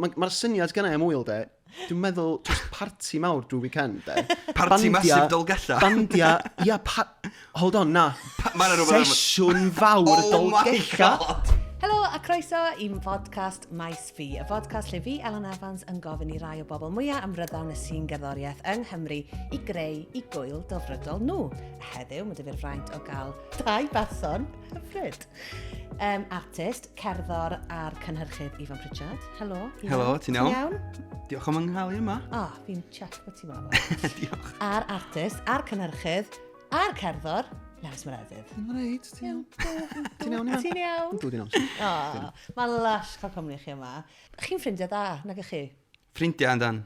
Mae'r syniad gyna am wyl, de. Dwi'n meddwl, just party mawr drwy weekend, de. Party massive dolgella. Bandia, ia, hold on, na. Sesiwn fawr dolgella. Helo a croeso i'n podcast Maes Fi, y podcast lle fi, Elan Evans, yn gofyn i rai o bobl mwyaf ymryddon y sy'n gerddoriaeth yng Nghymru i greu i gŵyl delfrydol nhw. Heddiw, mae dyfyr fraint o gael 2 berson hyfryd. Artist, cerddor a'r cynhyrchydd Ifan Pritchard. Helo. Helo, ti'n iawn? Diolch am ynghalu yma. Fi'n check bod ti'n meddwl. Diolch. A'r artist, a'r cynhyrchydd, a'r cerddor, Lewys Meredydd. Yn reit, ti'n iawn? Ti'n iawn? Ti'n iawn? Dwi'n iawn. Mae'n lush cael cwmni chi yma. Chi'n ffrindiau da, nag ych chi? Ffrindiau yndan.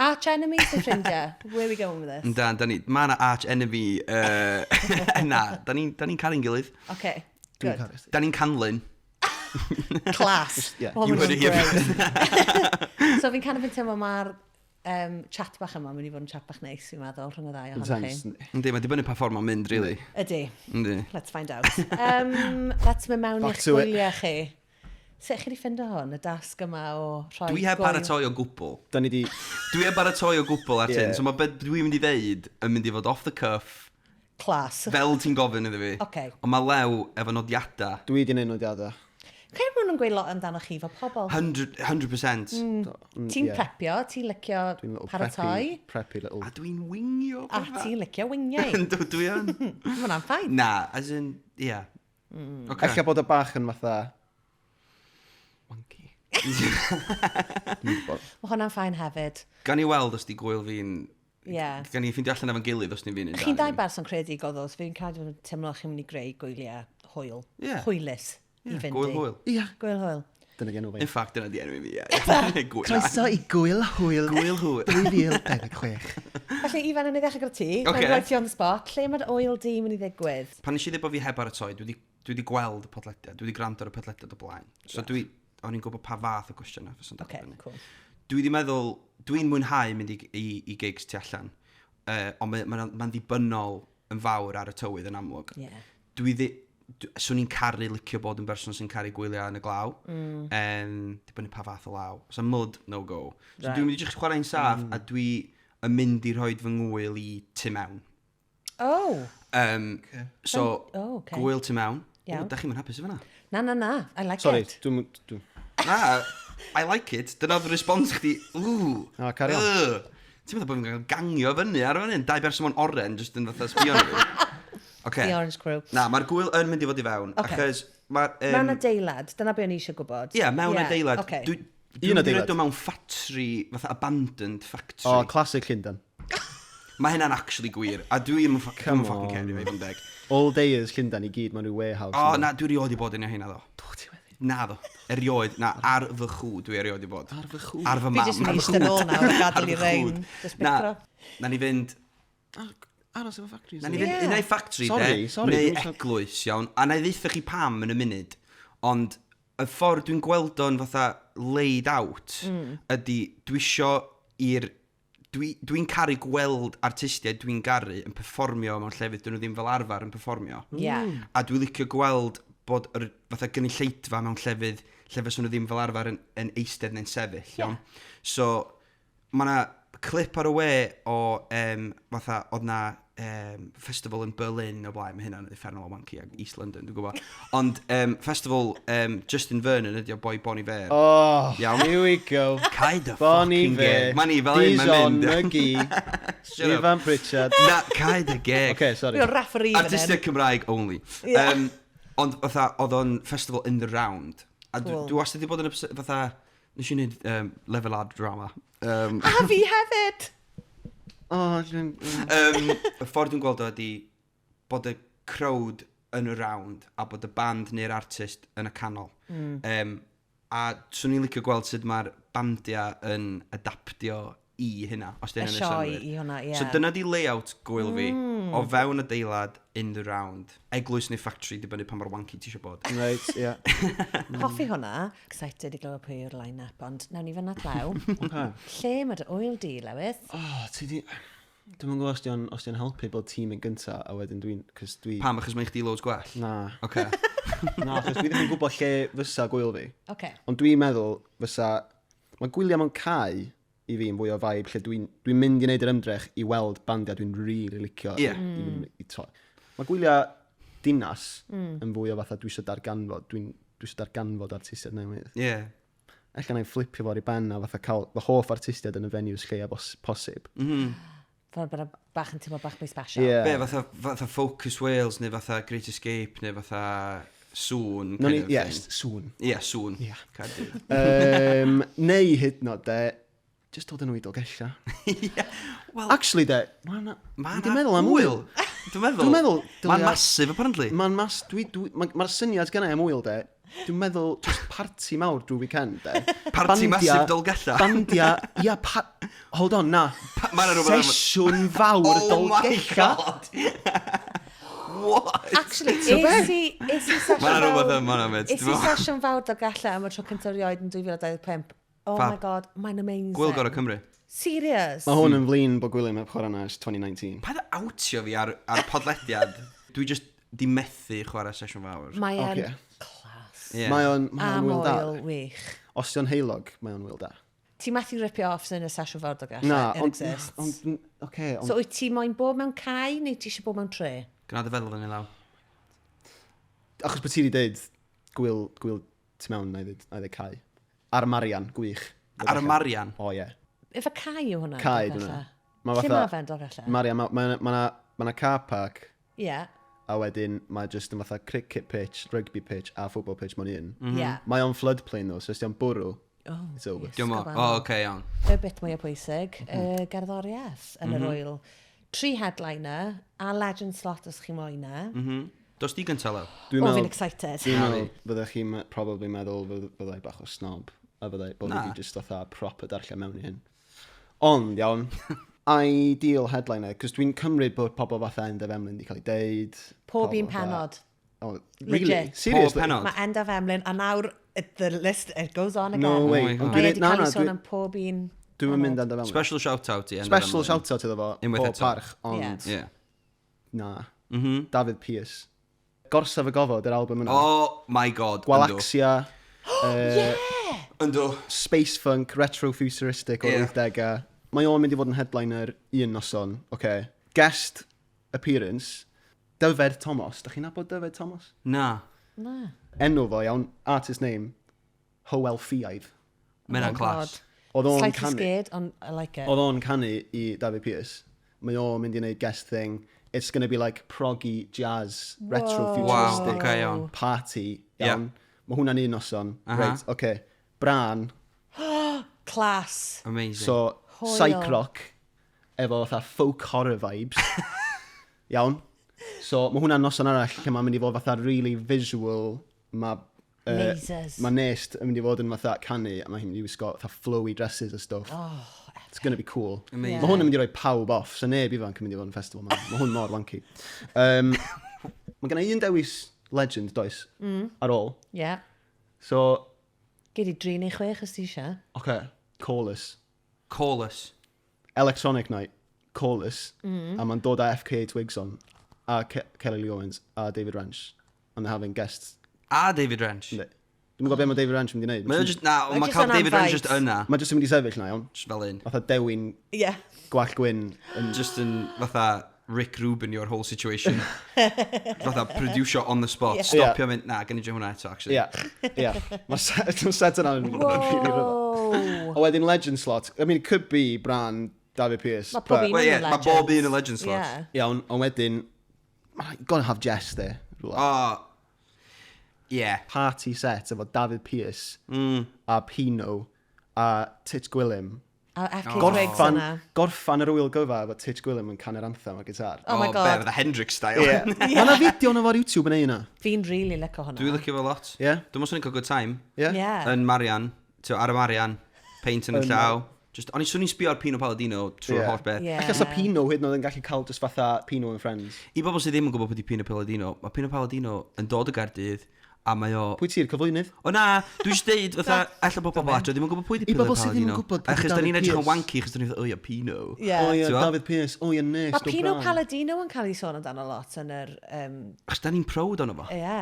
Arch enemies yn ffrindiau? Where are we going with this? Yndan, mae yna arch enemy yna. Da ni'n caru'n gilydd. OK, good. Da ni'n canlyn. Class. You heard it here. So fi'n kind of yn teimlo mae'r chat bach yma, mynd i fod yn chat bach neis, fi'n meddwl, rhwng y ddau ohonych chi. Yndi, mae dibynnu pa ffordd mae'n mynd, really. Ydy. Yndi. Let's find out. Let's mynd mewn i'ch gwyliau chi. Sut chi wedi ffindo hwn, y dasg yma o rhoi Dwi heb baratoi o gwbl. Dwi heb baratoi o gwbl at hyn, so mae beth dwi'n mynd i ddeud yn mynd i fod off the cuff. Class. Fel ti'n gofyn iddo fi. OK. Ond mae lew efo nodiadau. Dwi wedi gwneud nodiadau. Cael mwyn yn gweud lot amdano chi fel pobl? 100%. Ti'n prepio, ti'n licio paratoi? Preppy little. A dwi'n wingio. A ti'n licio wingiau? Dwi yn. Mae hwnna'n ffain. Na, as in, yeah. Alla bod y bach yn fatha... Monkey. Mae hwnna'n ffain hefyd. Gan i weld os di gwyl fi'n... Yeah. Gan i ffindio allan efo'n gilydd os ni'n fi'n... Chi'n 2 berson creadigol, so fi'n cael ei teimlo chi'n mynd i greu gwyliau hwyl. Hwylus. I fynd Gwyl hwyl. Ia. Gwyl hwyl. Dyna gen o fi. In fact, dyna di enw fi, ie. Croeso i gwyl hwyl. Gwyl hwyl. 2026. Felly, Ifan, yn ei ddechrau gyda ti. Ocê. Rhoi ti on the spot. Lle mae'r oil di mynd i ddigwydd? Pan nes i ddweud bod fi heb baratoi, dwi wedi gweld y podlediad, dwi wedi gwrando ar y podlediad o blaen. So o'n i'n gwybod pa fath o gwestiynau fysa'n dod fyny. Cool. Dwi wedi meddwl, dwi'n mwynhau mynd i gigs tu allan, ond mae'n ddibynnol yn fawr ar y tywydd yn amlwg. Swn i'n caru licio bod yn berson sy'n caru gwyliau yn y glaw. Dibynnu pa fath o law. So mud, no go. So dwi'n mynd i ddechrau chwarae'n saff, a dwi yn mynd i rhoi fy ngwyl i tu mewn. So, gwyl tu mewn. Da chi'n mynd hapus efo na? Na. I like it. Sorry, Na, I like it. Dyna oedd y respons chdi. Cari on. Ti'n meddwl bod fi'n cael gangio fyny ar fyny? 2 berson mewn oren, just yn fatha sbio na fi. The Orange Crew. Na, mae'r gwyl yn mynd i fod i fewn. Achos mewn adeilad, dyna be o'n i eisiau gwybod. Ie, mewn adeilad. Dwi'n mynd mewn factory, fatha abandoned factory. Classic Llundain. Mae hynna'n actually gwir. A dwi'n fucking cael ei fod yn deg. All days Llundain i gyd, mewn rhyw warehouse. Na, dwi erioed i bod yn hynna, ddo. Na, ddo. Erioed. Na, ar fy chw, dwi erioed i bod. Ar fy chw? Ar fy mam. Fi jyst yn eistedd nôl nawr, gadael i rein. Na, ni fynd... Aros efo factories. Na ni fynd un o'i factory, neu eglwys, iawn. A na i ddeitha chi pam yn y munud. Ond y ffordd dwi'n gweld o'n fatha laid out ydy, dwi'n caru gweld artistiaid dwi'n garu yn perfformio mewn llefydd dyn nhw ddim fel arfer yn perfformio. A dwi'n licio gweld bod fatha gynulleidfa mewn llefydd lle fyswn nhw ddim fel arfer yn eistedd neu'n sefyll, iawn. So, mae yna clip ar y we o fatha, oedd na festival yn Berlin o blaen, mae hynna'n effernol o wanky ag East London, dwi'n gwybod. Ond festival Justin Vernon ydi o boi Bon Iver. Here we go. Kind of Bon fucking gay. Iver. Mae'n i fel un mae'n mynd. McGee. Ifan Pritchard. Na, kind of gay. Okay, sorry. Fi'n referee fan hyn. Artistiaid Cymraeg only. Ond fatha, oedd o'n festival in the round. A dwi wastad wedi bod yn fatha, nes i wneud level ad drama. A fi hefyd! Y ffordd dwi'n gweld o ydy bod y crowd yn y round a bod y band neu'r artist yn y canol. A swn i'n licio gweld sut mae'r bandiau yn adaptio i hynna, os dyn nhw'n synwyr. I hwnna, ie. So dyna di layout gwyl fi, o fewn adeilad in the round. Eglwys neu factory, dibynnu pan mor wanky ti eisiau bod. Right, ie. Hoffi hwnna. Excited i glywed pwy yw'r line-up, ond nawn ni fyna glaw. Lle mae'r oil di, Lewys? Ti di... Dwi'n gwybod os di'n helpu bod tîm yn gynta, a wedyn dwi'n... Pam, achos mae chdi loads gwell? Na. Oce. Na, achos dwi ddim yn gwybod lle fysa gwyl fi. Oce. Ond dwi'n meddwl fysa Mae gwyliau mewn cae i fi yn fwy o vibe lle dwi'n mynd i wneud yr ymdrech i weld bandiau dwi'n really licio. Mae gwyliau dinas yn fwy o fatha dwi eisiau darganfod. Dwi eisiau darganfod artistiaid newydd. Ella na'n flipio fo'r i ben a fatha cael fy hoff artistiaid yn y venues lleia posib. Fel bod bach yn teimlo bach mwy special. Be, fatha Focus Wales neu fatha Great Escape neu fatha Sŵn. Sŵn. Sŵn. Neu hyd nod de, just dod yn oedol gella. Actually de, dwi'n meddwl am wyl. Dwi'n meddwl... Mae'n massive apparently. Mae'r syniad gennau am wyl de, dwi'n meddwl just party mawr drwy weekend de. Party massive dolgella. Bandia, hold on, na. Sesiwn fawr dolgella. Oh my god. What? Actually, is he sesiwn fawr dolgella am y tro cyntaf rioed yn 2025? Oh my god, mae'n amazing. Gwyl gorau Cymru. Serious? Mae hwn yn flin bod gwyliau mewn chwarae nes 2019. Pa dda outio fi ar podlediad? Dwi just di methu chwarae sesiwn fawr. Mae'n class. Mae o'n wyl da. Am oil wych. Os di'n heilog, mae o'n wyl da. Ti methu ripio off sy'n y sesiwn fawr dolgella? Na, ond... So wyt ti moyn bod mewn cae neu ti eisiau bod mewn tre? Gwna dy feddwl yn ei law. Achos bod ti wedi dweud gwyl ti mewn na i ddweud cae. Ar y Marian, gwych. Ar y Marian? O, ie. Efo cae yw hwnna? Cae, dwi'n meddwl. Lle mae fe'n dolgella? Marian, mae car park. Ie. A wedyn, mae just yn fatha cricket pitch, rugby pitch a football pitch mewn un. Ie. Mae o'n floodplain though, so os di'n bwrw, it's over. Oce, iawn. Y bit mwy o bwysig, gerddoriaeth yn yr wyl. 3 headliner a legend slot os chi moyn e. Dos di gyntaf law? Fi'n excited. Dwi'n meddwl, byddech chi'n probably meddwl byddai bach o snob. A byddai bod ni just fatha proper darllen mewn i hyn. Ond, iawn, ideal headliner, cos dwi'n cymryd bod pobl fatha End of Emlyn wedi cael ei deud. Pob un Pennod. Oh, really? Seriously? Pob Pennod? Mae End of Emlyn, a nawr, the list, it goes on again. No way. Mae wedi cael ei sôn am pob un. Dwi'n mynd End of Emlyn. Special shout-out i End of Emlyn. Special shout-out iddo fo. Unwaith O eto. parch, ond... Na. David Pearce. Gorsaf y gofod, yr album yna. Oh my god. Gwalaxia. Ynddo. Space funk, retro-futuristic o'r 80au. Mae o'n mynd i fod yn headliner un noson. Guest appearance. Dyfed Thomas. Da chi'n nabod Dyfed Thomas? Na. Enw fo, iawn. Artist name. Howell Fiaidd. Mae'n clas. Oedd o'n Slightly canu. scared, on I like it. Oedd o'n canu i David Pearce. Mae o'n mynd i wneud guest thing. It's going to be like proggy, jazz, retro-futuristic party. Iawn. Mae hwnna'n un noson. Right, Bran. Class. Amazing. So, psych rock. Efo fatha folk horror vibes. Iawn. So, mae hwnna'n noson arall lle mae'n mynd i fod fatha really visual. Lasers. Mae Nest yn mynd i fod yn fatha canu a mae hi'n mynd i wisgo fatha flowy dresses a stuff. It's going to be cool. Amazing. Mae hwn yn mynd i roi pawb off, so neb ifanc yn mynd i fod yn festival yma. Mae hwn mor wanky. Mae gen i un dewis legend, does? Ar ôl. Yeah. So... Gyd i 3 neu 6 os ti eisiau. Callus. Callus. Electronic Night. Callus. A mae'n dod â FK8 wigs on. A Kelly Lee Owens. A David Ranch. And they're having guests. A David Ranch. Dwi'n gwybod beth mae David Ranch yn mynd i wneud. Mae cael David Ranch just yna. Mae jyst yn mynd i sefyll na, iawn. Just fel un. Fatha dewin gwall gwyn. Just yn fatha Rick Rubin your whole situation. Fatha producer on the spot. Stopio mynd, na, gen i hwnna eto, actually. Mae set yna yn really rhyfedd. A wedyn legend slot. I mean, it could be Bran, David Pearce. Mae pob un yn legend. Mae bob un yn legend slot. Iawn, ond wedyn, you've got to have Jess there. Party set efo David Pearce a Pino a Titch Gwilym. A FK Twigs yna. Gorffan yr wyl gyfa efo Titch Gwilym yn canu'r anthem a gitar. Oh my god. Be, the Hendrix style. Mae yna fideo na fo'r YouTube yn ei yna. Fi'n really licio hwnna. Dwi'n licio fo lot. Dwi'n mwyn cael good time. Yn Marian. Ar y Marian. Paint yn y llaw. O'n i swnio'n sbio ar Pino Palladino trwy'r holl beth. Achos a Pino hyd yn oed yn gallu cael just fatha Pino and Friends. I bobl sydd ddim yn gwybod pwy di Pino Palladino, mae Pino Palladino yn dod o Gaerdydd a mae o... Pwy ti'r cyflwynydd? O na, dwi'n deud fatha, ella bod bobl adro ddim yn gwybod pwy di Pino Palladino. I bobl sydd ddim yn gwybod pwy di David Pearce. Achos da ni'n edrych yn wanky, achos da ni'n dweud, o ia, Pino. O ia, David Pearce, o ia, Nest, o Mae Pino Palladino yn cael ei sôn amdano lot yn yr... Achos da ni'n proud o'n o fo. Ie.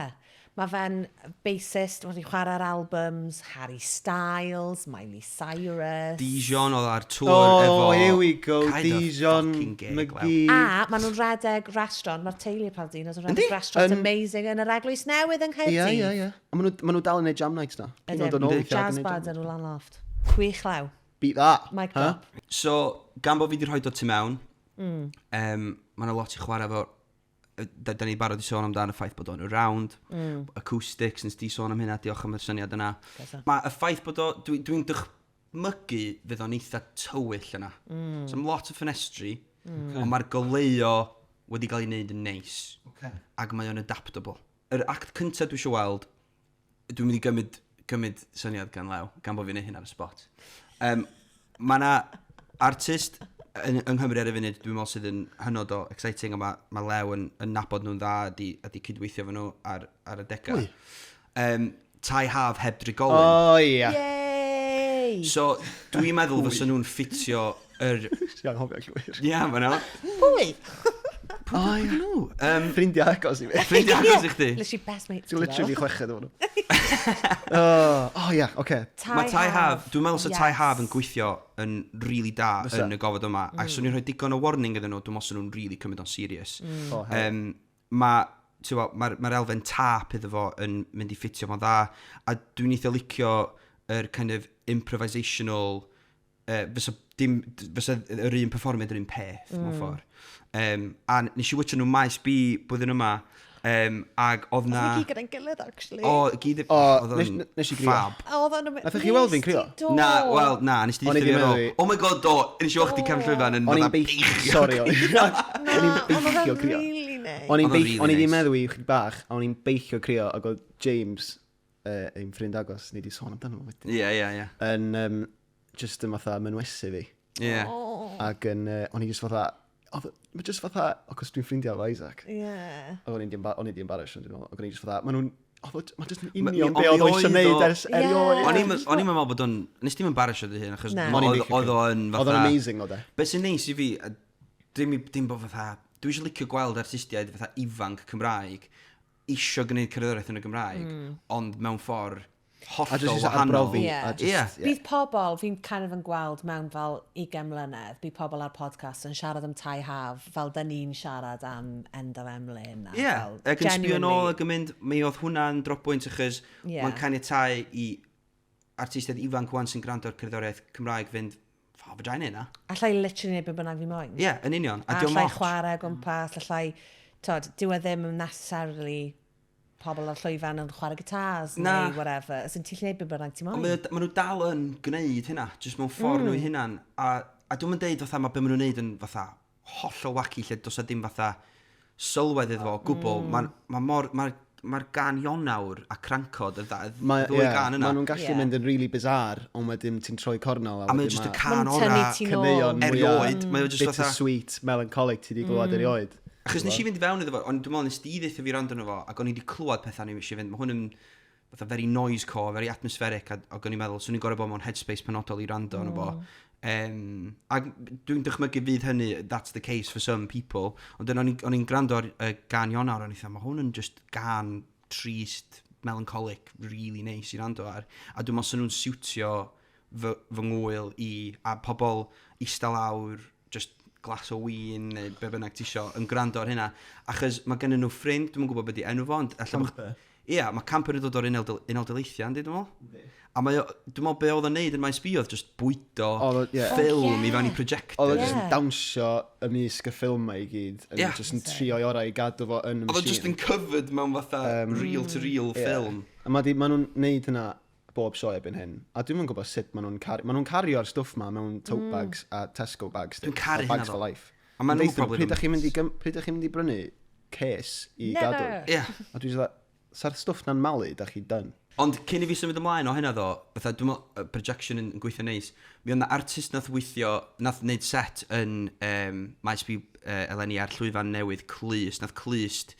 Mae fe'n bassist, wedi chwarae'r albums, Harry Styles, Miley Cyrus. Dijon oedd ar tŵr efo... Oh, here we go, kind of Dijon fucking gig, McGee. A maen nhw'n redeg restaurant, mae'r teulu Paldinos yn redeg restaurant amazing yn yr eglwys newydd yng Nghaerdydd. Ie. A maen nhw dal yn neud jam nights na. Jazz band yn Ulan Loft. Chwych law. Beat that. Mic drop. So, gan bod fi wedi rhoi dod tu mewn, mae'n lot i chwarae efo... Da ni barod i sôn amdano y ffaith bod o'n around, acoustics, nes di sôn am hynna, diolch am y syniad yna. Mae y ffaith bod o, dwi'n dychmygu fydd o'n eitha tywyll yna. So, am lot o ffenestri, ond mae'r goleuo wedi cael ei wneud yn neis. Ac mae o'n adaptable. Yr act cyntaf dwi eisiau weld, dwi'n mynd i gymryd syniad gan Lew, gan bod fi'n neud hyn ar y spot. Mae yna artist yng Nghymru ar y funud, dwi'n meddwl sydd yn hynod o exciting, a mae Lew yn nabod nhw'n dda, a di cydweithio fo nhw ar y degau. Tai haf heb drigolyn. Oh, ia. Yay! So, dwi'n meddwl fysa nhw'n ffitio yr... Sian hofio llwyr. Ia, mae nhw. Pwy? Pwy nhw? Ffrindiau agos i fi. Ffrindiau agos i chdi? Literally best mate. Ti'n literally chweched o nhw. Oh, ia, oce. Mae tai haf, dwi'n meddwl sy'n tai haf yn gweithio yn really da yn y gofod yma. A swn i'n rhoi digon o warning iddyn nhw, dwi'n meddwl sy'n nhw'n really cymryd o'n serious. Mae'r elfen tap iddo fo yn mynd i ffitio fo'n dda. A dwi'n eitha licio yr kind of improvisational... fysa yr un performiad yr un peth, mewn ffordd. A nes i wytio nhw Maes Fi blwyddyn yma, ag oedd na... Oedd ni gyda'n gilydd, actually. Nes i grio. Nath chi weld fi'n crio? Na, nes i ddweud ar ôl. Oh my god, do, nes i weld chdi cefn llwyfan yn fydda beichio. Sorry, o'n i'n beichio crio. O'n i ddim meddwl i chyd bach, a o'n i'n beichio crio, ac oedd James, ein ffrind agos, ni di sôn amdano fo. Ie. Yn just yn fatha mynwesu fi. Ie. Ac o'n i just fatha... Mae just fatha, achos dwi'n ffrindiau efo Isaac. Ie. O'n i di embarrass, ac o'n i just fatha, mae just yn union be oedd o eisiau neud ers erioed. O'n i'n meddwl bod o'n... Nes ti'n embarrass o dy hyn, achos oedd o'n fatha... Oedd o'n amazing o de. Be sy'n neis i fi, dim bod fatha... Dwi eisiau licio gweld artistiaid fatha ifanc Cymraeg eisiau gwneud cerddoriaeth yn y Gymraeg, ond mewn ffordd hollol wahanol. Bydd pobl, fi'n kind of yn gweld mewn fel 20 mlynedd, bydd pobl ar podcast yn siarad am tai haf, fel dyn ni'n siarad am End of Emlyn. Ie, ac yn sbio nôl ac yn mynd, mi oedd hwnna'n dropwynt achos mae'n caniatáu i artistiaid ifanc wan sy'n gwrando ar cerddoriaeth Cymraeg fynd, fydra i'n yna. Allai literally neud be bynnag fi moyn. Ie, yn union. Allai chwarae gwmpas, allai, dyw e ddim necessarily pobl ar llwyfan yn chwarae gitars neu whatever. Ys yn ti'n neud be bynnag ti moyn. Maen nhw dal yn gwneud hynna, jyst mewn ffordd nhw hynna'n. A dwi'n mynd deud fatha mae be maen nhw'n neud yn fatha hollol wacky lle dos a dim fatha sylwedd iddo fo, gwbl. Mae'r gan Ionawr a Crancod y ddwy gan yna. Mae nhw'n gallu mynd yn really bizarre, ond wedyn ti'n troi cornel. A mae'n just y can ora cyneuon erioed. Bittersweet, melancholic ti di glwad erioed. Achos nes i fynd i fewn iddo fo, ond dwi'n meddwl nes di ddeitha fi rand yno fo, ac o'n i wedi clywed pethau ni eisiau fynd. Mae hwn yn fatha very noise core, very atmospheric, ac o'n i'n meddwl, swn i'n gorau bod mewn headspace penodol i rando yno fo. Ac dwi'n dychmygu fydd hynny, that's the case for some people, ond o'n i'n gwrando ar gan Ionawr, o'n i'n meddwl, mae hwn yn just gan trist, melancholic, really nice i rando ar. A dwi'n meddwl sy'n nhw'n siwtio fy ngŵyl i, a pobl eista lawr, just glas o win neu be bynnag ti isio yn gwrando ar hynna. Achos mae gen nhw ffrind, dwi'n gwybod beth i enw fo, ond... Camper? Ie, mae Camper yn dod o'r Unol Daleithiau, dwi'n meddwl. A dwi'n meddwl be oedd o'n neud yn Maes Fi oedd just bwydo ffilm i fewn i projector. Oedd o'n just yn dawnsio ymysg y ffilm ma i gyd, yn just yn trio i orau i gadw fo yn y machine. Oedd o'n just yn covered mewn fatha real-to-real ffilm. A mae nhw'n neud hynna bob sioe ebyn hyn. A dwi'n gwybod sut maen nhw'n cario'r stwff ma mewn tote bags a Tesco bags. Dwi'n caru hynna Bags for life. A maen nhw'n probably... Pryd ych chi'n mynd i brynu ces i gadw? A dwi'n dweud, sa'r stwff na'n malu, da chi dyn. Ond cyn i fi symud ymlaen o hynna ddo, fatha dwi'n meddwl projection yn gweithio neis, mi oedd na artist nath wneud set yn Maes Fi eleni ar llwyfan newydd Clust, nath Clust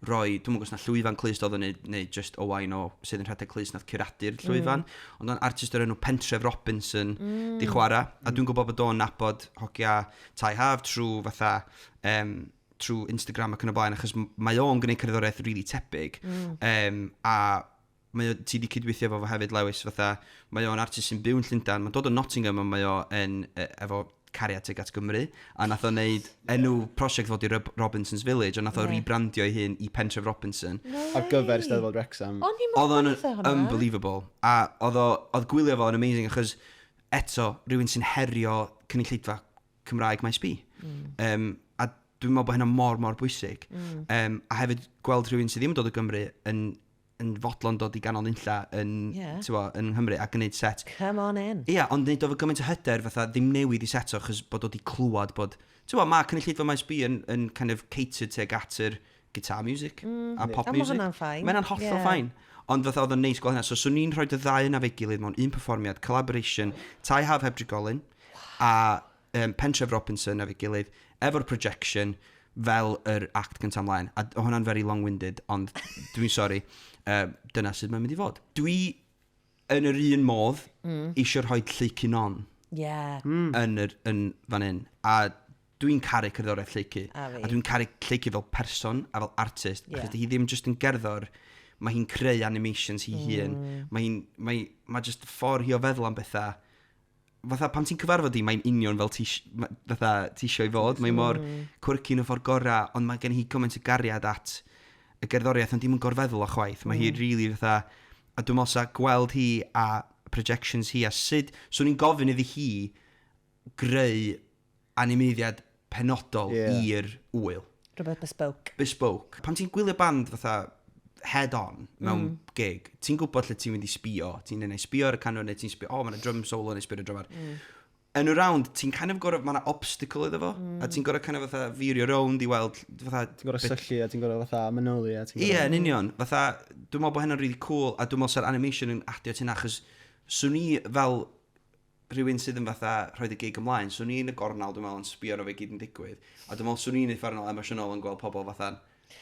roi, dwi'n meddwl os na llwyfan Clust oedd yn neu just Owain o sydd yn rhedeg Clust nath curadu'r llwyfan, ond o'n artist o'r enw Pentref Robinson di chwarae, a dwi'n gwybod bod o'n nabod hogia tai haf trwy fatha trwy Instagram ac yn y blaen, achos mae o'n gwneud cerddoriaeth really tebyg. A ti wedi cydweithio efo hefyd, Lewys, fatha, mae o'n artist sy'n byw yn Llundain, mae'n dod o Nottingham, a mae o'n efo cariad tuag at Gymru, a nath o wneud enw prosiect fod i Robinson's Village, a nath o rebrandio ei hun i Pentref Robinson. Ar gyfer Steddfod Wrexham. Oedd o'n unbelievable. A oedd gwylio fo yn amazing, achos eto, rhywun sy'n herio cynulleidfa Cymraeg Maes Fi. A dwi'n meddwl bod hynna mor bwysig. A hefyd gweld rhywun sydd ddim yn dod o Gymru yn fodlon dod i ganol nunlla yn Nghymru a gwneud set. Come on in. Ia, ond wneud o fo gymaint o hyder fatha ddim newid i seto, achos bod o di clywed bod... mae cynulleidfa Maes Fi yn kind of catered tuag at yr guitar music a pop music. A mae hwnna'n ffain. Mae'n hollol ffain. Ond fatha oedd o'n neis gweld hynna. So, swn i'n rhoi y ddau yna fe gilydd mewn un perfformiad, collaboration, Tai Haf heb drigolyn, a Pentref Robinson a fe gilydd, efo'r projection, fel yr act gyntaf ymlaen. A hwnna'n very long-winded, ond dwi'n sori. Dyna sydd mae'n mynd i fod. Dwi yn yr un modd eisiau rhoi lleicu on yn fan hyn. A dwi'n caru cerddoriaeth lleicu. A dwi'n caru lleicu fel person a fel artist. Achos hi ddim jyst yn gerddor, mae hi'n creu animations hi hun. Mae jyst ffordd hi o feddwl am bethau. Fatha pan ti'n cyfarfod hi, mae'n union fel ti isio i fod. Mae mor quirky yn y ffordd gorau, ond mae gen hi gymaint o gariad at y gerddoriaeth, ond dim yn gorfeddol o chwaith. Mae hi really fatha, a dwi'n meddwl sa gweld hi a projections hi a sut, so ni'n gofyn iddi hi greu animeiddiad penodol i'r wŵyl. Rhywbeth bespoke. Bespoke. Pan ti'n gwylio band fatha head on mewn gig, ti'n gwybod lle ti'n mynd i sbio. Ti'n sbio ar y canol, neu ti'n sbio, mae'n drum solo, neu sbio ar y drummer. Yn y round, ti'n kind of gorau, mae'n obstacle iddo fo, a ti'n gorau kind of fatha firio round i weld, fatha... Ti'n gorau syllu, a ti'n gorau fatha manylu, a ti'n gorau... Ie, yn union. Fatha, dwi'n meddwl bod hynna'n really cool, a dwi'n meddwl sa'r animation yn adio ti'n achos, swn i fel rhywun sydd yn fatha rhoi y gig ymlaen, swn i yn y gornal, dwi'n meddwl, yn sbio ar o fe gyd yn digwydd, a dwi'n meddwl swn i'n effernol emosiynol yn gweld pobl fatha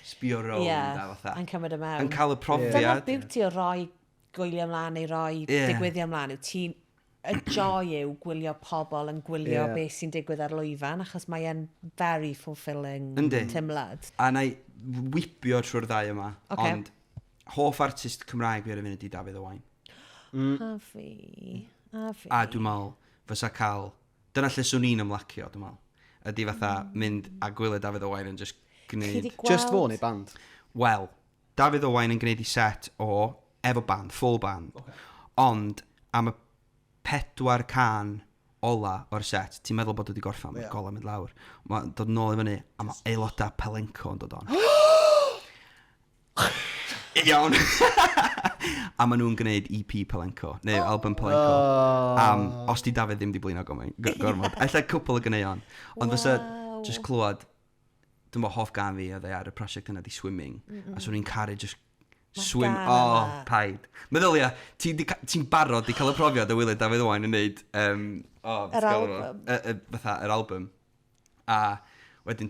sbio round, a fatha... Yn cymryd y mewn. Yn cael y profiad. Dyna'r beauty o roi gwylio ymlaen neu roi digwyddio ymlaen, yw ti'n y joy yw gwylio pobl yn gwylio beth sy'n digwydd ar lwyfan, achos mae'n very fulfilling teimlad. A na i wipio trwy'r ddau yma, ond hoff artist Cymraeg fi ar y funud i Dafydd Owain. A fi. A dwi'n meddwl, fysa cael, dyna lle swn i'n ymlacio, dwi'n meddwl. Ydy fatha mynd a gwylio Dafydd Owain yn just gwneud... Just fo neu band? Wel, Dafydd Owain yn gwneud i set efo band, full band. Ond am y 4 can ola o'r set, ti'n meddwl bod wedi gorffan, mae'r golau mynd lawr. Mae'n dod nôl i fyny, a mae aelodau Pelenco yn dod on. Iawn. A maen nhw'n gwneud EP Pelenco, neu album Pelenco. Os di Dafydd ddim di blino gormod. Alla cwpl y gyneuon. Ond fysa just clywed, dwi'n meddwl hoff gan fi, oedd ar y prosiect yna di swimming. A swn i'n caru just swim, paid. Meddylia, ti'n barod i cael y profiad o wylio Dafydd Owain yn neud yr album. Yr album. A wedyn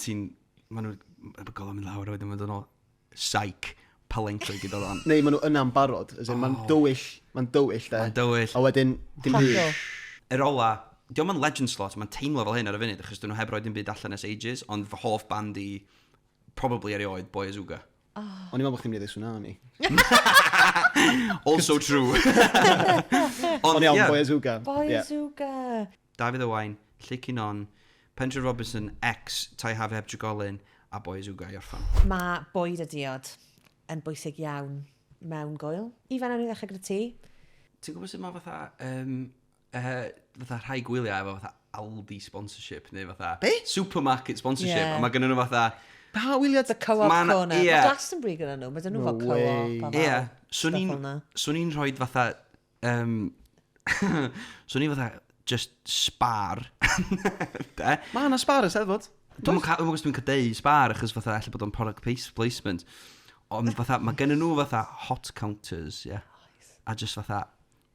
maen nhw'n golau mynd lawr, a wedyn maen nhw'n psych Pelenco i gyd o dan. Neu maen nhw yna'n barod, mae'n dywyll, de. Mae'n dywyll. A wedyn, dim byd. Yr ola, diolch yn legend slot, mae'n teimlo fel hyn ar y funud, achos dyn nhw heb roed dim byd allan as ages, ond fy hoff band i, probably erioed, Boy Azuga. O'n i'n meddwl bod chdi'n mynd i tsunami. Also true. O'n iawn, Boy Azuga. Boy Azuga. Dafydd Owain, Lleicu on, Pentref Robinson, Tai Haf heb drigolyn, a Boy Azuga i orffan. Mae bwyd y diod yn bwysig iawn mewn gŵyl. Ifan, o'n i ddechrau gyda ti? Ti'n gwybod sut mae fatha rhai gwyliau efo fatha Aldi sponsorship, neu fatha supermarket sponsorship, a mae gynnu nhw fatha... Pa wyliad? The co-op corner. Mae Glastonbury gyda nhw, mae dyn nhw fel co-op. Ie, swn i'n rhoi fatha... Swn i'n fatha just spar. Mae yna spar y Steddfod. Dwi'n gwybod dwi'n cadeu spar, achos fatha allu bod o'n product placement. Ond fatha, mae gen nhw fatha hot counters, ie. A just fatha,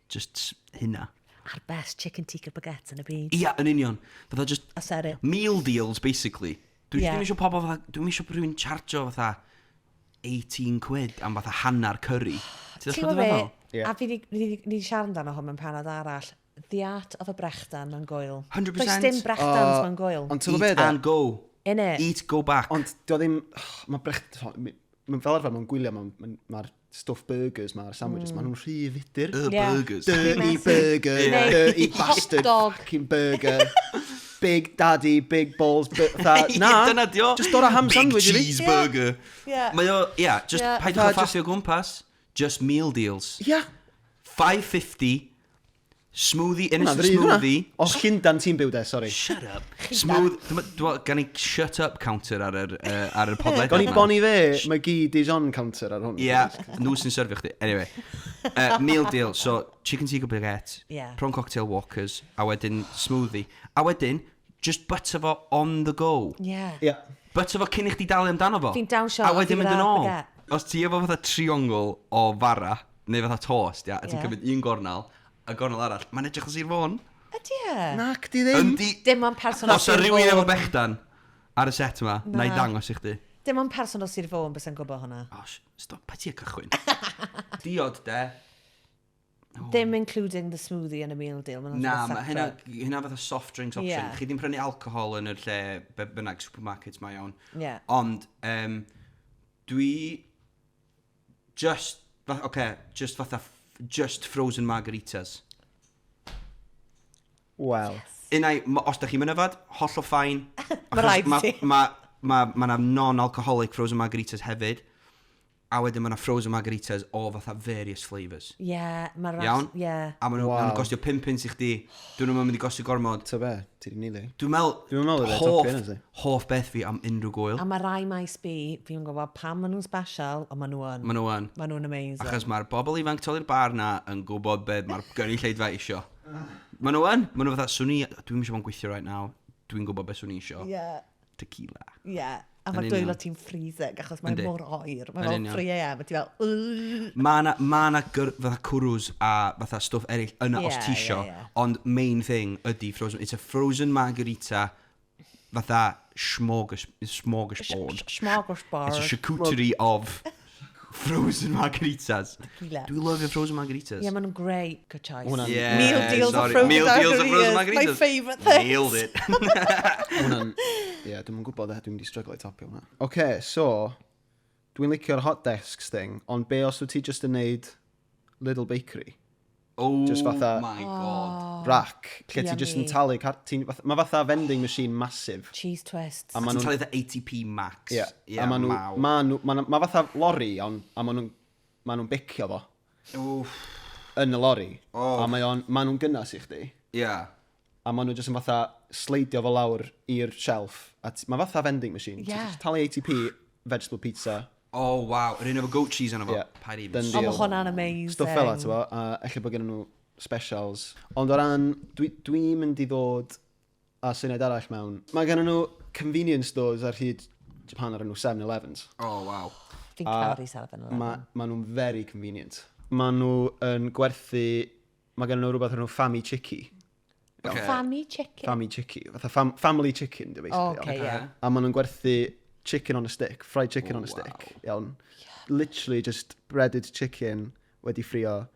just hynna. A'r best chicken tikka baguette yn y byd. Ia, yn union. Fatha just a meal deals, basically. Dwi'n eisiau pobl fatha, dwi'n eisiau rhywun chargio fatha 18 quid am fatha hannar curry. Ti'n gwybod fe? A fi wedi siarad amdano hwn mewn Pennod arall. The art of a brechdan mewn gŵyl. 100%. Does dim brechdans mewn gŵyl. Ond ti'n gwybod and go. Eat, go back. Ond dio ddim... Mae brech... Mae'n fel arfer, mae'n gwylio, mae'r stuff burgers, mae'r sandwiches, maen nhw'n rhy fudur. Burgers. Dirty burger, dirty bastard fucking burger. Big daddy, big balls, Dyna dio. Just dod a ham sandwich i fi. Big cheeseburger. Mae o, just paid o'ch ffasio gwmpas. Just meal deals. Ia. $5.50. Smoothie, innocent smoothie. O, Llundan ti'n byw de, sorry. Shut up. Smooth, gan i shut up counter ar y podlediad. Gan i boni fe, mae gyd is on counter ar hwn. Ia, nhw sy'n syrfio chdi. Anyway, meal deal. So, chicken tikka baguette, prawn cocktail walkers, a wedyn smoothie. A wedyn, just butter fo on the go. Ie. Butter fo cyn i chdi dalu amdano fo. Fi'n dawnsio. A wedyn mynd yn ôl. Os ti efo fatha triongl o fara, neu fatha toast, a ti'n cymryd un gornal, a gornal arall, mae'n edrych o Sir Fôn. Ydy e? Nac di ddim. Dim ond person o Os Sir a Fôn. rhywun efo bechdan ar y set yma, na i dangos i chdi. Dim ond person o Sir Fôn bys yn gwybod hwnna. O, stop, pa ti y cychwyn? Diod, de. Dim including the smoothie and a meal deal. Na, mae hynna fatha soft drinks option. Chi ddim prynu alcohol yn yr lle bynnag supermarkets mae o'n. Ond, dwi... Just frozen margaritas. Wel. Unai, os da chi'n mynyfad, holl o ffain. Mae rhaid ti. Mae non-alcoholic frozen margaritas hefyd. A wedyn mae yna frozen margaritas o fatha various flavours. Ie, mae rhaid. Iawn? A maen nhw'n costio £5 i chdi. Dwi'n mynd i gostio gormod. Ta be, ti di nili? Dwi'n meddwl hoff beth fi am unrhyw gŵyl. A mae rhai Maes Fi, fi'n gwybod pam maen nhw'n special, ond maen nhw'n. Maen nhw'n amazing. Achos mae'r bobl ifanc toli'r bar na yn gwybod beth mae'r gynulleidfa isio. Maen nhw fatha, swn i, dwi'n eisiau fo'n gweithio right now, dwi'n gwybod beth swn i isio. Tequila. A mae gwyl o ti'n freezing, achos mae'n mor oer. Mae'n fel 3 AM, a ti fel... Mae na fatha cwrws a fatha stwff eraill yna os ti isio, ond main thing ydy frozen. It's a frozen margarita fatha smorgasbord. It's a charcuterie of frozen margaritas. Dwi'n lyfio frozen margaritas. Yeah, maen nhw'n greu. Good choice. Meal deals of frozen margaritas. My favourite thing. Nailed it. Ie, dwi'n gwybod dwi'n mynd i struggle i topio hwnna. Oce, so, dwi'n licio'r hot desks thing, ond be os wyt ti just yn neud little bakery? Oh my god. Rack, lle ti just yn talu, mae fatha vending machine massive. Cheese twists. A ti'n talu the 80p max. Ie, a mae fatha lori, a mae nhw'n bicio fo. Yn y lori. A mae nhw'n gynnas i chdi. Ie. A maen nhw jyst yn fatha sleidio fo lawr i'r shelf. Mae fatha vending machine. Ti'n talu 80p, vegetable pizza. Oh, wow. Yr un efo goat cheese yna fo. Paid even. O, mae hwnna'n amazing. Stuff fel at fo, a eich bod gen nhw specials. Ond o ran, dwi'n mynd i ddod a syniad arall mewn. Mae gen nhw convenience stores ar hyd Japan ar enw 7-Elevens. Oh, wow. Fi'n cael 7-Eleven. Mae nhw'n very convenient. Mae nhw yn gwerthu, mae gen nhw rhywbeth ar enw Family Chicky. Family chicken? Family chicken. Fatha family chicken, basically. A maen nhw'n gwerthu chicken on a stick, fried chicken on a stick. Iawn. Literally just breaded chicken wedi ffrio.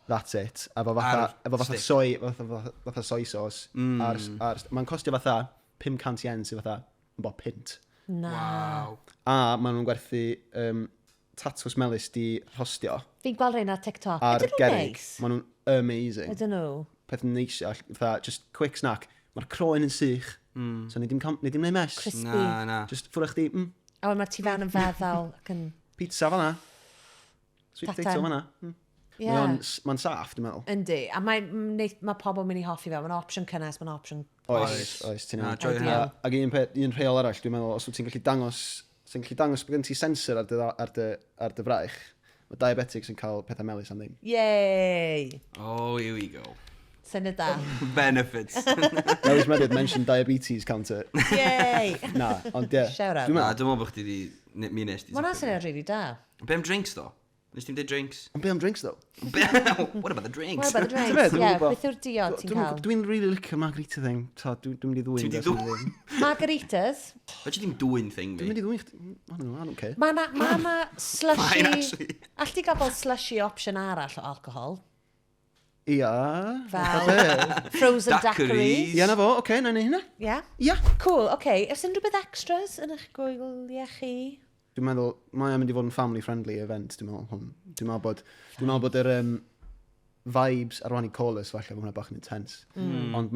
That's it. Efo fatha soy sauce. Mae'n costio fatha 500 yen sy'n fatha yn bod pint. Wow. A maen nhw'n gwerthu tatws melys di hostio. Fi'n gweld rhain ar TikTok. Ar gerig. Maen nhw'n amazing. I don't know. Peth yn neisio, just quick snack. Mae'r croen yn sych, so ni dim neud mes. Crispy. Na. Just ffwrdd chdi, A wedyn mae ti fewn yn feddal ac yn... Pizza fanna. Sweet potato fanna. Mae'n saff, dwi'n meddwl. Yndi, a mae pobl mynd i hoffi fe. Mae'n opsiwn cynnes, mae'n opsiwn... Oes, ti'n meddwl. Ac un rheol arall, dwi'n meddwl, os wyt ti'n gallu dangos bod gen ti sensor ar dy fraich, mae diabetics yn cael pethau melys am ddim. Yay! Oh, here we go. Syniad da. Benefits. Lewys Meredydd mentioned diabetes counter. Yay! Na, ond ie. Shout out. Dwi'n meddwl bod chdi mi nes di. Mae'n syniad rili da. Be am drinks, ddo? Nes ti'n dweud drinks? Ond be am drinks, ddo? What about the drinks? What about the drinks? Ie, beth yw'r diod ti'n cael? Dwi'n really licio margarita thing. Dwi'n mynd i ddwy'n. Ti'n mynd i ddwy'n? Margaritas? Fe ti ddim dwy'n thing fi? Dwi'n mynd i ddwy'n. I don't care. Mae na slushy... Fine, actually. All ti gael fel slushy option arall o alcohol? Ia. Fel frozen daiquiris. Ia na fo, oce, na ni hynna. Ia? Ia. Cool, oce. Oes unrhyw beth extras yn eich gwyliau chi? Dwi'n meddwl, mae'n mynd i fod yn family-friendly event, dwi'n meddwl hwn. Dwi'n meddwl bod yr vibes ar wan i colas, falle, bod hwnna bach yn intense. Ond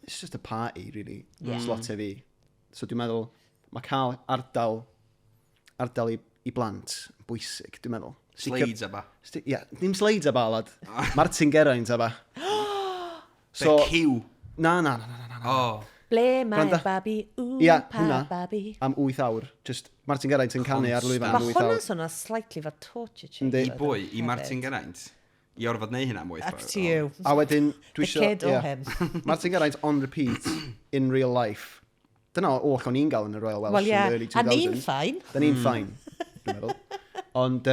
it's just a party, really. Slot fi. So dwi'n meddwl, mae cael ardal i blant yn bwysig, dwi'n meddwl. Sleids a ba. Ia, ddim sleids a ba, lad. Martin Geraint a ba. So, Cyw. Na. Oh. Ble mae babi, pa babi. Am 8 awr. Just Martin Geraint yn canu ar lwyfan am 8 awr. Mae hwnna'n swnio slightly fel torture cheat. I bwy? I Martin Geraint? I orfod neu hynna am 8 awr? Up to you. A wedyn, The kid or him. Martin Geraint on repeat in real life. Dyna oll o'n i'n gael yn y Royal Welsh in the early 2000s. A ni'n ffain. Da ni'n ffain, dwi'n meddwl. Ond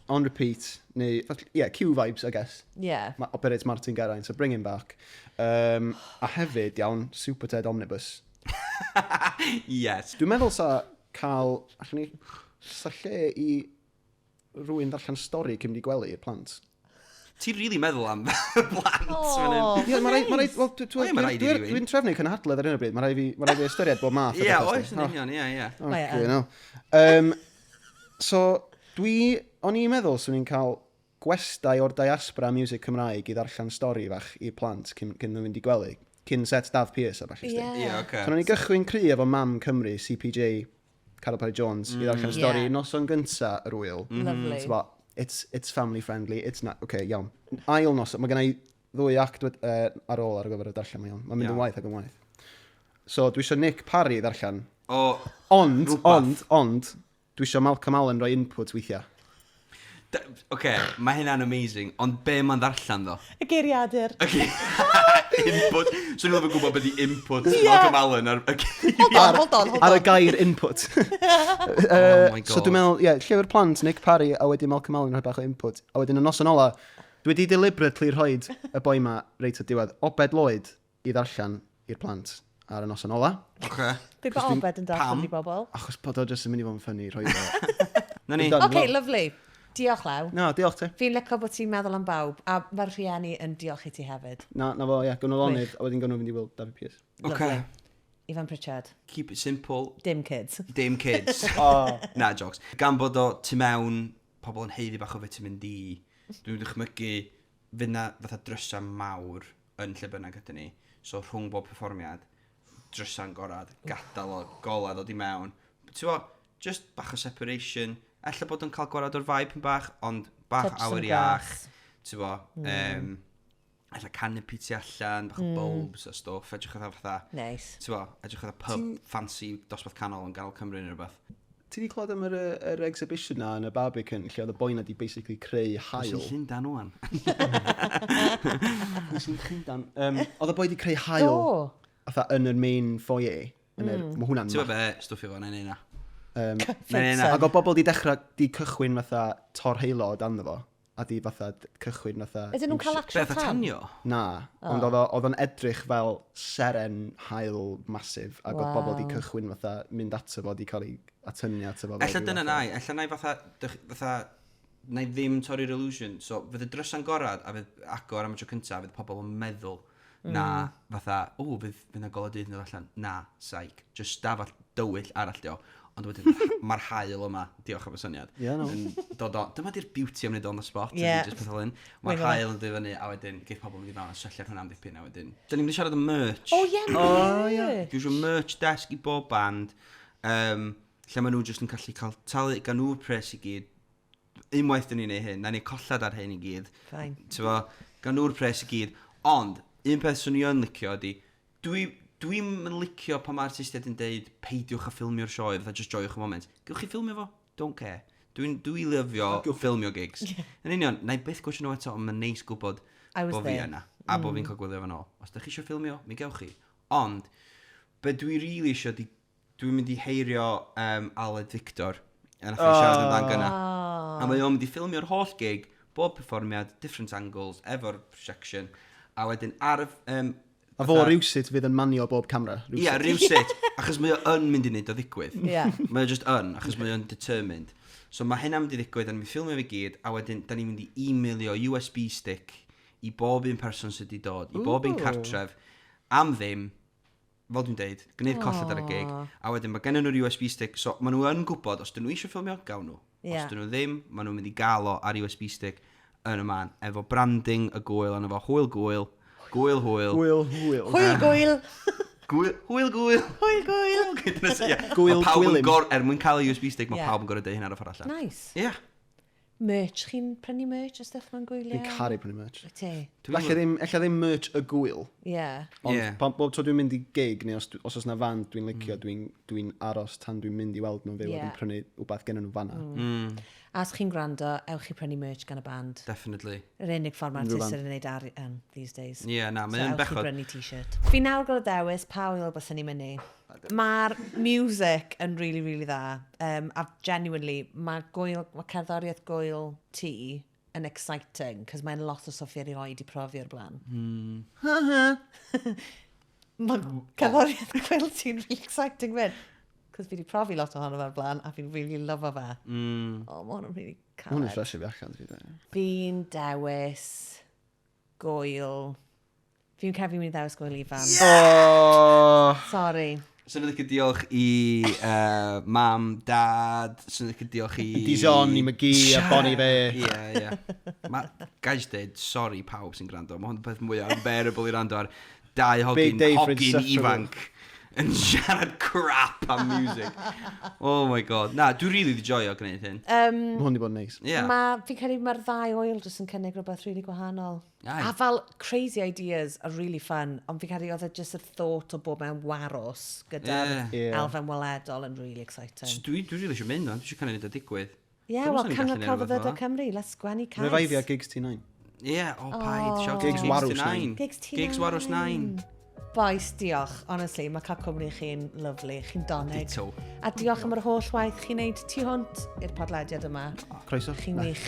on repeat, neu, Q vibes, I guess. Yeah. Operate Martin Geraint, so bring him back. A hefyd, iawn, Super Ted Omnibus. Yes. Dwi'n meddwl sa cael, sa lle i rwy'n darllen stori cym di gwely i'r plant. Ti'n really meddwl am blant fan hyn? Ie, dwi'n trefnu cynhadledd ar hyn o bryd. Mae rai fi ystyried bob math. Ie, oes yn union, ie. So, o'n i'n meddwl swn i'n cael gwestai o'r diaspora music Cymraeg i ddarllen stori fach i'r plant cyn nhw'n mynd i gwely. Cyn set Daf Pierce a falle. Ie, oce. So, o'n i'n gychwyn cry efo mam Cymru, CPJ, Carol Parry Jones, i ddarllen stori noson gynta yr wyl. Lovely. It's family friendly, it's not, iawn. Ail nos, mae gennau 2 act ar ôl ar gyfer y darllen mae iawn. Mae'n mynd yn waith ac yn waith. So, dwi eisiau Nick Parry ddarllen. Ond, dwi eisiau Malcolm Allen roi input weithiau. Mae hynna'n amazing, ond be mae'n ddarllen ddo? Y geiriadur. Input. So ni'n gwybod beth i input Malcolm Allen ar... Hold on. Ar y gair input. Oh my god. So dwi'n meddwl, llyfr plant, Nick Parry, a wedyn Malcolm Allen rhoi bach o input. A wedyn y noson ola, dwi wedi deliberately rhoi y boi ma reit o diwedd Obed Lloyd i ddarllen i'r plant ar y noson ola. Be ba Obed yn darllen i bobl? Achos bod o jyst yn mynd i fod yn ffynnu rhoi o. Oce, lovely. Diolch law. No, diolch ti. Fi'n licio bod ti'n meddwl am bawb, a mae'r rhieni yn diolch i ti hefyd. Na fo, gynnu lonydd, a wedyn gynnu fynd i weld David Pierce. Lovely. Ifan Pritchard. Keep it simple. Dim kids. Na, jogs. Gan bod o tu mewn pobl yn heiddi bach o vitamin D, dwi'n dychmygu fydd na fatha drysan mawr yn lle bynnag ydyn ni. So rhwng bob perfformiad, drysan gorad, gadael o golad o di mewn. Ti'n bo, just bach o separation. Ella bod yn cael gorad o'r vibe yn bach, ond bach awyr iach. Ti'n bo, ella canopy tu allan, bach o bulbs a stwff, edrych o fatha. Nice. Ti'n bo, edrych o pub fancy dosbarth canol yn Ganol Cymru neu rhywbeth. Ti wedi clywed am yr exhibition na yn y Barbican, lle oedd y boi na di basically creu haul. Os yn Llundan o'n. Oedd y boi di creu haul yn yr main foyer. Mae hwnna'n... Ti'n bo be, stwffio fo, na'n una. Ac o bobl di dechrau di cychwyn fatha tor heilo o dan fo. A di fatha cychwyn fatha... Ydyn nhw'n cael actual Beth a tanio? Na, ond oedd o'n edrych fel seren haul masif. Ac oedd bobl di cychwyn fatha mynd ato fo, di cael ei atynnu ato fo. Ella dyna nai, ella nai fatha... Nai ddim torri'r illusion. So, fydd y drysan gorad a fydd agor am y tro cyntaf, fydd pobl yn meddwl na fatha, fydd na golad dydd yn dod allan. Na, saic. Just stafell dywyll arall dio. Ond wedyn, mae'r hael yma, diolch am y syniad. Dyma di'r beauty am wneud on the spot. Mae'r hael yn dod fyny, a wedyn, geith pobl mynd i fewn a syllu'r hwnna am dipyn, a wedyn. Dyn ni'n mynd i siarad am merch. Dwi'n siarad merch desk i bob band, lle maen nhw jyst yn gallu cael talu gan nhw'r pres i gyd. Unwaith dyn ni'n neud hyn, na ni collad ar hyn i gyd. Gan nhw'r pres i gyd. Ond, un peth swn i yn licio ydi, dwi'n licio pa mae'r artistiaid yn deud peidiwch a ffilmio'r sioe, fatha just joiwch y moment. Gewch chi ffilmio fo? Don't care. Dwi'n lyfio ffilmio gigs. Yn union, na i byth gwestiwn nhw eto, ond mae'n neis gwybod bod fi yna. A bod fi'n cael gwylio fan ôl. Os ydych chi eisiau ffilmio, mi gewch chi. Ond, be dwi really eisiau, dwi'n mynd i heirio Aled Victor yn affer siarad amdan gyna. A mae o'n mynd i ffilmio'r holl gig, bob perfformiad, different angles, efo'r projection. A wedyn ar a fo rhywsut fydd yn manio bob camera. Ie, rhywsut. Achos mae o'n mynd i wneud o ddigwydd. Mae o just yn, achos mae o'n determined. So mae hynna'n mynd i ddigwydd, a ni'n ffilmio fi gyd, a wedyn, da ni'n mynd i e-mailio USB stick i bob un person sydd wedi dod, i bob un cartref, am ddim, fel dwi'n deud, gwneud colled ar y gig, a wedyn mae gen nhw'r USB stick, so maen nhw yn gwybod, os dyn nhw eisiau ffilmio, gawn nhw. Os dyn nhw ddim, maen nhw'n mynd i gael o ar USB stick yn y man, efo branding y gŵyl, yn efo hwyl gŵyl, gŵyl hwyl. Hwyl hwyl. Hwyl gŵyl. Hwyl gŵyl. Hwyl gŵyl. Gŵyl gwylym. Mwyn cael y USB stick, mae pawb yn gorau deud hynna ar y ffordd allan. Nice. Ie. Merch, chi'n prynu merch o stuff mewn gwyliau? Fi'n caru prynu merch. Ti? Ella ddim merch y gŵyl. Ie. Ond bob tro dwi'n mynd i gig, neu os oes na fan dwi'n licio, dwi'n aros tan dwi'n mynd i weld nhw'n fyw a dwi'n prynu wbeth gen nhw fanna. A os chi'n gwrando, ewch i prynu merch gan y band. Definitely. Yr unig ffordd mae artist yn gwneud arian these days. Ie, na, mae'n bechod. So ewch i bechod. prynu t-shirt. Fi nawr gyda Dewis, pa wyl bys ni mynd. Mae'r music yn really, really dda. A genuinely, mae cerddoriaeth gŵyl ti yn exciting, cos mae'n lot o soffi erioed i profi o'r blaen. Mae cerddoriaeth gŵyl ti'n really exciting fyd. Cos fi wedi profi lot ohono fe'r blaen, a fi'n really lyfo fe. O, mae hwnna'n really caled. Hwnnw'n ffresio fi allan. Fi'n Dewis, gŵyl. Fi'n cael fi'n mynd i Dewis gŵyl Ifan. Sorry. Sy'n edrych diolch i mam, dad, sy'n edrych diolch i... Dijon, i Magi, a Bonnie fe. Ie. Gael dweud, sorry pawb sy'n gwrando. Mae hwn peth mwyaf unbearable i rando ar 2 hogyn ifanc yn siarad crap am music. Oh my god. Na, dwi'n really di joio gwneud hyn. Mae hwn di bod yn neis. Fi'n credu mae'r 2 oil jyst yn cynnig rhywbeth really gwahanol. A fel crazy ideas are really fun, ond fi'n credu oedd e just y thought o bod mewn waros gyda'r elfen weledol yn really exciting. So dwi'n really eisiau mynd o'n, dwi'n eisiau cael ei ddigwydd. Ie, wel, cyngor Celfyddyd o Cymru, let's sgwennu cais. Rhyfeifio gigs T9. Ie, paid, siawt Gigs Warws 9. Gigs Warws 9. Boes, diolch. Honestly, mae cael cwmni chi'n lyflu, chi'n donig. Ditto. A diolch am yr holl waith chi'n neud tu hwnt i'r podlediad yma. Croeso. Chi'n wych.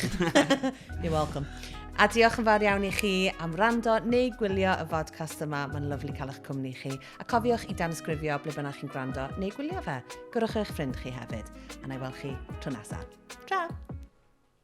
You're welcome. A diolch yn fawr iawn i chi am rando neu gwylio y podcast yma. Mae'n lyflu cael eich cwmni chi. A cofiwch i danysgrifio ble bynnag chi'n gwrando neu gwylio fe. Gyrwch eich ffrind chi hefyd. A na i weld chi tro nesaf. Tra!